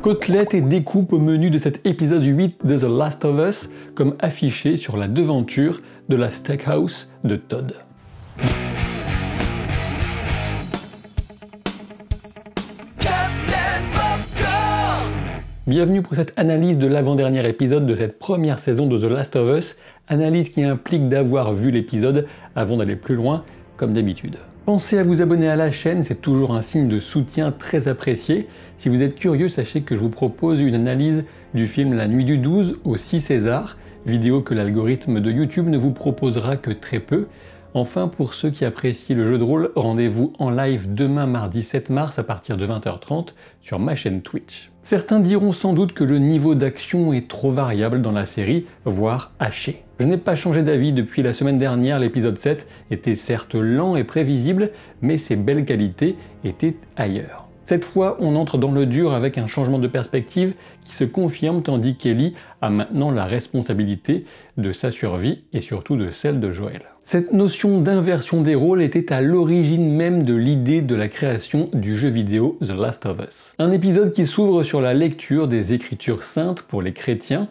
Côtelettes et découpes au menu de cet épisode 8 de The Last of Us, comme affiché sur la devanture de la steakhouse de Todd. Bienvenue pour cette analyse de l'avant-dernier épisode de cette première saison de The Last of Us, analyse qui implique d'avoir vu l'épisode avant d'aller plus loin, comme d'habitude. Pensez à vous abonner à la chaîne, c'est toujours un signe de soutien très apprécié. Si vous êtes curieux, sachez que je vous propose une analyse du film La Nuit du 12 au 6 César, vidéo que l'algorithme de YouTube ne vous proposera que très peu. Enfin, pour ceux qui apprécient le jeu de rôle, rendez-vous en live demain mardi 7 mars à partir de 20h30 sur ma chaîne Twitch. Certains diront sans doute que le niveau d'action est trop variable dans la série, voire haché. Je n'ai pas changé d'avis depuis la semaine dernière, l'épisode 7 était certes lent et prévisible, mais ses belles qualités étaient ailleurs. Cette fois, on entre dans le dur avec un changement de perspective qui se confirme tandis qu'Ellie a maintenant la responsabilité de sa survie et surtout de celle de Joel. Cette notion d'inversion des rôles était à l'origine même de l'idée de la création du jeu vidéo The Last of Us. Un épisode qui s'ouvre sur la lecture des Écritures saintes pour les chrétiens.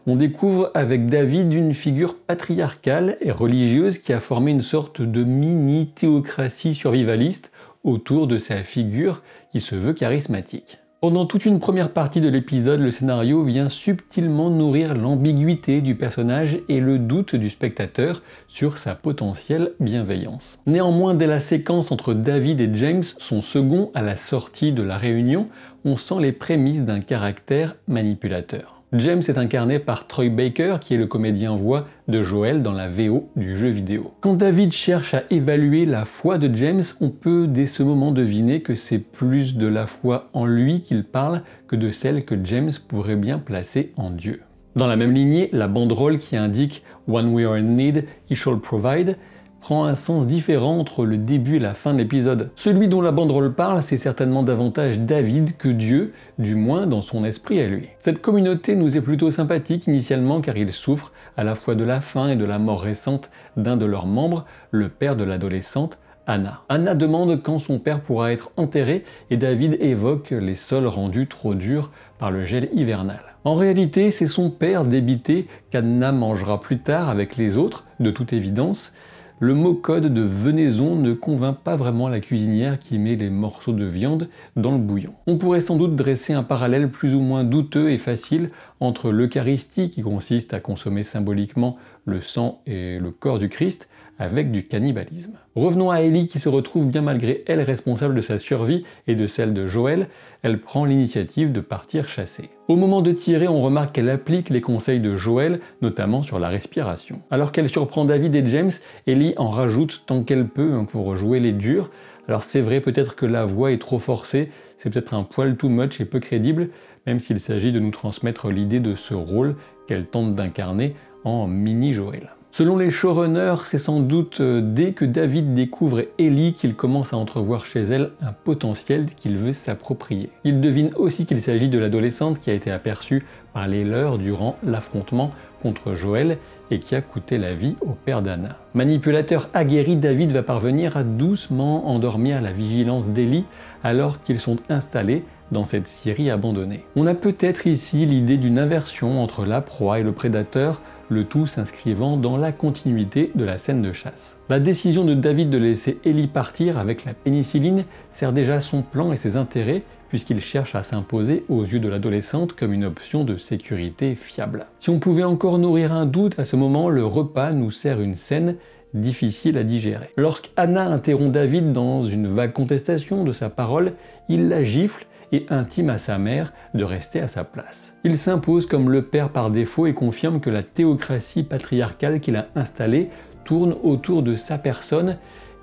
On découvre avec David une figure patriarcale et religieuse qui a formé une sorte de mini-théocratie survivaliste autour de sa figure qui se veut charismatique. Pendant toute une première partie de l'épisode, le scénario vient subtilement nourrir l'ambiguïté du personnage et le doute du spectateur sur sa potentielle bienveillance. Néanmoins, dès la séquence entre David et James, son second à la sortie de la réunion, on sent les prémices d'un caractère manipulateur. James est incarné par Troy Baker, qui est le comédien-voix de Joel dans la VO du jeu vidéo. Quand David cherche à évaluer la foi de James, on peut dès ce moment deviner que c'est plus de la foi en lui qu'il parle que de celle que James pourrait bien placer en Dieu. Dans la même lignée, la banderole qui indique « When we are in need, he shall provide » prend un sens différent entre le début et la fin de l'épisode. Celui dont la banderole parle, c'est certainement davantage David que Dieu, du moins dans son esprit à lui. Cette communauté nous est plutôt sympathique initialement car il souffre à la fois de la faim et de la mort récente d'un de leurs membres, le père de l'adolescente Anna. Anna demande quand son père pourra être enterré et David évoque les sols rendus trop durs par le gel hivernal. En réalité, c'est son père débité qu'Anna mangera plus tard avec les autres, de toute évidence. Le mot code de venaison ne convainc pas vraiment la cuisinière qui met les morceaux de viande dans le bouillon. On pourrait sans doute dresser un parallèle plus ou moins douteux et facile entre l'Eucharistie, qui consiste à consommer symboliquement le sang et le corps du Christ, avec du cannibalisme. Revenons à Ellie qui se retrouve bien malgré elle responsable de sa survie et de celle de Joel. Elle prend l'initiative de partir chasser. Au moment de tirer, on remarque qu'elle applique les conseils de Joel, notamment sur la respiration. Alors qu'elle surprend David et James, Ellie en rajoute tant qu'elle peut pour jouer les durs. Alors c'est vrai, peut-être que la voix est trop forcée, c'est peut-être un poil too much et peu crédible, même s'il s'agit de nous transmettre l'idée de ce rôle qu'elle tente d'incarner en mini-Joel. Selon les showrunners, c'est sans doute dès que David découvre Ellie qu'il commence à entrevoir chez elle un potentiel qu'il veut s'approprier. Il devine aussi qu'il s'agit de l'adolescente qui a été aperçue par les leurs durant l'affrontement contre Joel et qui a coûté la vie au père d'Anna. Manipulateur aguerri, David va parvenir à doucement endormir la vigilance d'Ellie alors qu'ils sont installés dans cette scierie abandonnée. On a peut-être ici l'idée d'une inversion entre la proie et le prédateur, le tout s'inscrivant dans la continuité de la scène de chasse. La décision de David de laisser Ellie partir avec la pénicilline sert déjà son plan et ses intérêts, puisqu'il cherche à s'imposer aux yeux de l'adolescente comme une option de sécurité fiable. Si on pouvait encore nourrir un doute, à ce moment, le repas nous sert une scène difficile à digérer. Lorsqu'Anna interrompt David dans une vague contestation de sa parole, il la gifle et intime à sa mère de rester à sa place. Il s'impose comme le père par défaut et confirme que la théocratie patriarcale qu'il a installée tourne autour de sa personne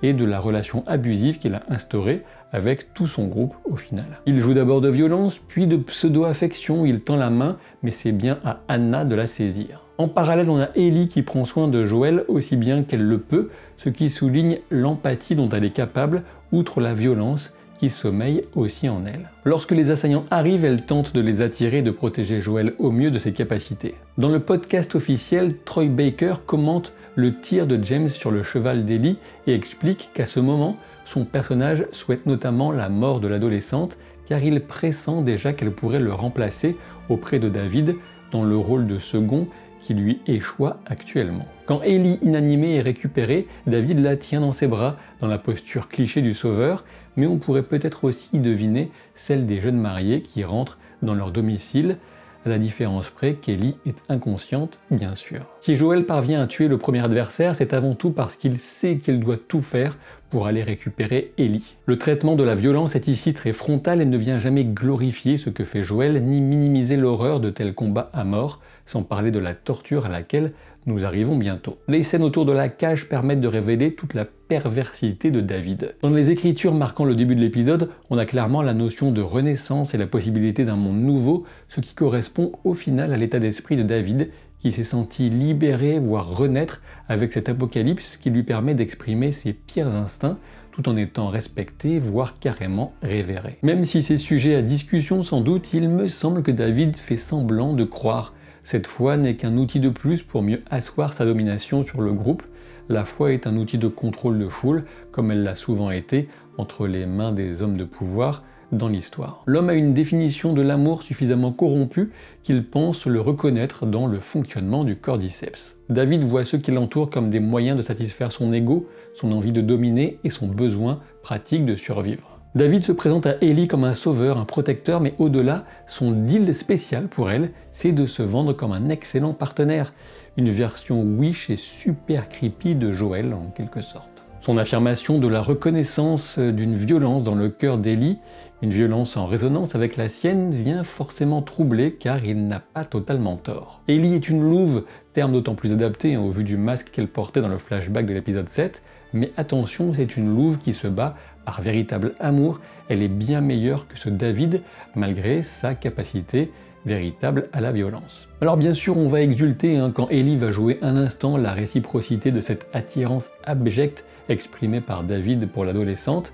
et de la relation abusive qu'il a instaurée avec tout son groupe au final. Il joue d'abord de violence, puis de pseudo-affection, il tend la main, mais c'est bien à Anna de la saisir. En parallèle, on a Ellie qui prend soin de Joel aussi bien qu'elle le peut, ce qui souligne l'empathie dont elle est capable, outre la violence qui sommeille aussi en elle. Lorsque les assaillants arrivent, elle tente de les attirer et de protéger Joel au mieux de ses capacités. Dans le podcast officiel, Troy Baker commente le tir de James sur le cheval d'Ellie et explique qu'à ce moment, son personnage souhaite notamment la mort de l'adolescente car il pressent déjà qu'elle pourrait le remplacer auprès de David dans le rôle de second qui lui échoit actuellement. Quand Ellie, inanimée, est récupérée, David la tient dans ses bras, dans la posture cliché du sauveur, mais on pourrait peut-être aussi y deviner celle des jeunes mariés qui rentrent dans leur domicile, à la différence près qu'Ellie est inconsciente, bien sûr. Si Joel parvient à tuer le premier adversaire, c'est avant tout parce qu'il sait qu'il doit tout faire pour aller récupérer Ellie. Le traitement de la violence est ici très frontal et ne vient jamais glorifier ce que fait Joel, ni minimiser l'horreur de tels combats à mort, sans parler de la torture à laquelle nous arrivons bientôt. Les scènes autour de la cage permettent de révéler toute la perversité de David. Dans les écritures marquant le début de l'épisode, on a clairement la notion de renaissance et la possibilité d'un monde nouveau, ce qui correspond au final à l'état d'esprit de David, qui s'est senti libéré, voire renaître avec cet apocalypse qui lui permet d'exprimer ses pires instincts tout en étant respecté, voire carrément révéré. Même si c'est sujet à discussion sans doute, il me semble que David fait semblant de croire. Cette foi n'est qu'un outil de plus pour mieux asseoir sa domination sur le groupe. La foi est un outil de contrôle de foule, comme elle l'a souvent été entre les mains des hommes de pouvoir dans l'histoire. L'homme a une définition de l'amour suffisamment corrompue qu'il pense le reconnaître dans le fonctionnement du cordyceps. David voit ceux qui l'entourent comme des moyens de satisfaire son ego, son envie de dominer et son besoin pratique de survivre. David se présente à Ellie comme un sauveur, un protecteur, mais au-delà, son deal spécial pour elle, c'est de se vendre comme un excellent partenaire. Une version wish et super creepy de Joel en quelque sorte. Son affirmation de la reconnaissance d'une violence dans le cœur d'Ellie, une violence en résonance avec la sienne, vient forcément troubler car il n'a pas totalement tort. Ellie est une louve, terme d'autant plus adapté au vu du masque qu'elle portait dans le flashback de l'épisode 7, mais attention, c'est une louve qui se bat par véritable amour, elle est bien meilleure que ce David, malgré sa capacité véritable à la violence. Alors bien sûr, on va exulter quand Ellie va jouer un instant la réciprocité de cette attirance abjecte exprimée par David pour l'adolescente,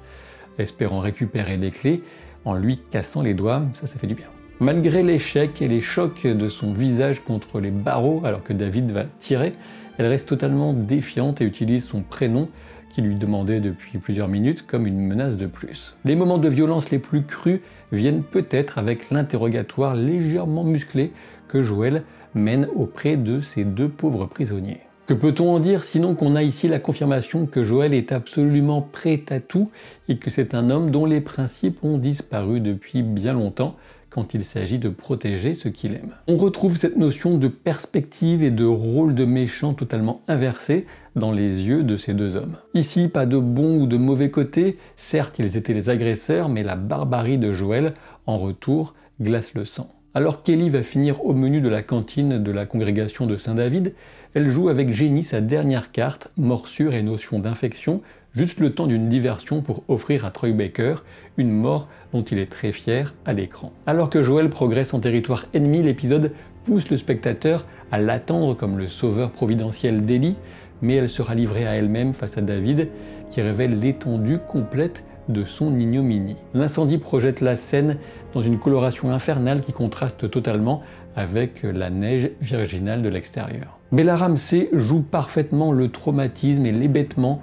espérant récupérer les clés en lui cassant les doigts, ça fait du bien. Malgré l'échec et les chocs de son visage contre les barreaux alors que David va tirer, elle reste totalement défiante et utilise son prénom qui lui demandait depuis plusieurs minutes comme une menace de plus. Les moments de violence les plus crus viennent peut-être avec l'interrogatoire légèrement musclé que Joel mène auprès de ces deux pauvres prisonniers. Que peut-on en dire sinon qu'on a ici la confirmation que Joel est absolument prêt à tout et que c'est un homme dont les principes ont disparu depuis bien longtemps quand il s'agit de protéger ce qu'il aime. On retrouve cette notion de perspective et de rôle de méchant totalement inversé dans les yeux de ces deux hommes. Ici, pas de bon ou de mauvais côté, certes ils étaient les agresseurs, mais la barbarie de Joel, en retour, glace le sang. Alors qu'Ellie va finir au menu de la cantine de la congrégation de Saint-David, elle joue avec génie sa dernière carte, morsure et notion d'infection, juste le temps d'une diversion pour offrir à Troy Baker une mort dont il est très fier à l'écran. Alors que Joel progresse en territoire ennemi, l'épisode pousse le spectateur à l'attendre comme le sauveur providentiel d'Ellie, mais elle sera livrée à elle-même face à David, qui révèle l'étendue complète de son ignominie. L'incendie projette la scène dans une coloration infernale qui contraste totalement avec la neige virginale de l'extérieur. Bella Ramsey joue parfaitement le traumatisme et l'hébétement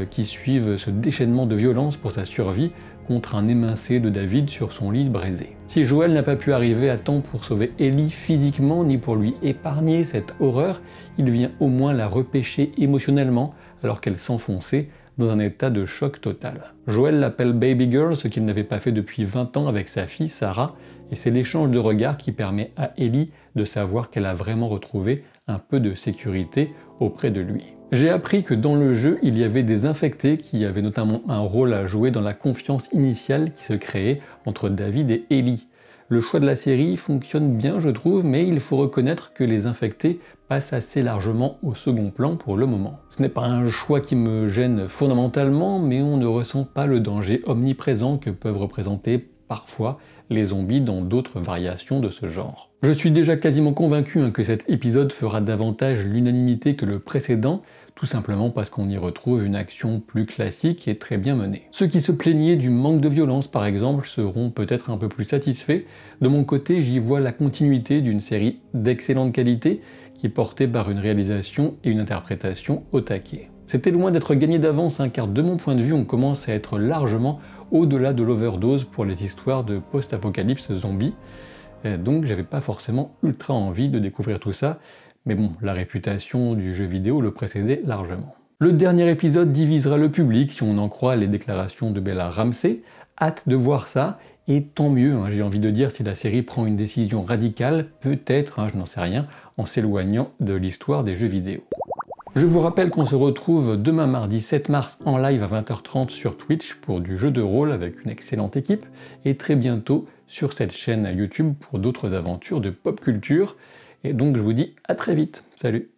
qui suivent ce déchaînement de violence pour sa survie contre un émincé de David sur son lit brisé. Si Joel n'a pas pu arriver à temps pour sauver Ellie physiquement ni pour lui épargner cette horreur, il vient au moins la repêcher émotionnellement alors qu'elle s'enfonçait dans un état de choc total. Joel l'appelle Baby Girl, ce qu'il n'avait pas fait depuis 20 ans avec sa fille Sarah, et c'est l'échange de regards qui permet à Ellie de savoir qu'elle a vraiment retrouvé un peu de sécurité auprès de lui. J'ai appris que dans le jeu, il y avait des infectés qui avaient notamment un rôle à jouer dans la confiance initiale qui se créait entre David et Ellie. Le choix de la série fonctionne bien, je trouve, mais il faut reconnaître que les infectés passent assez largement au second plan pour le moment. Ce n'est pas un choix qui me gêne fondamentalement, mais on ne ressent pas le danger omniprésent que peuvent représenter parfois les zombies dans d'autres variations de ce genre. Je suis déjà quasiment convaincu que cet épisode fera davantage l'unanimité que le précédent, tout simplement parce qu'on y retrouve une action plus classique et très bien menée. Ceux qui se plaignaient du manque de violence par exemple seront peut-être un peu plus satisfaits. De mon côté, j'y vois la continuité d'une série d'excellente qualité qui est portée par une réalisation et une interprétation au taquet. C'était loin d'être gagné d'avance car de mon point de vue on commence à être largement au-delà de l'overdose pour les histoires de post-apocalypse zombie. Donc j'avais pas forcément ultra envie de découvrir tout ça, mais bon, la réputation du jeu vidéo le précédait largement. Le dernier épisode divisera le public si on en croit les déclarations de Bella Ramsey. Hâte de voir ça, et tant mieux, hein, j'ai envie de dire, si la série prend une décision radicale, peut-être, hein, je n'en sais rien, en s'éloignant de l'histoire des jeux vidéo. Je vous rappelle qu'on se retrouve demain mardi 7 mars en live à 20h30 sur Twitch pour du jeu de rôle avec une excellente équipe, et très bientôt sur cette chaîne YouTube pour d'autres aventures de pop culture. Et donc je vous dis à très vite, salut!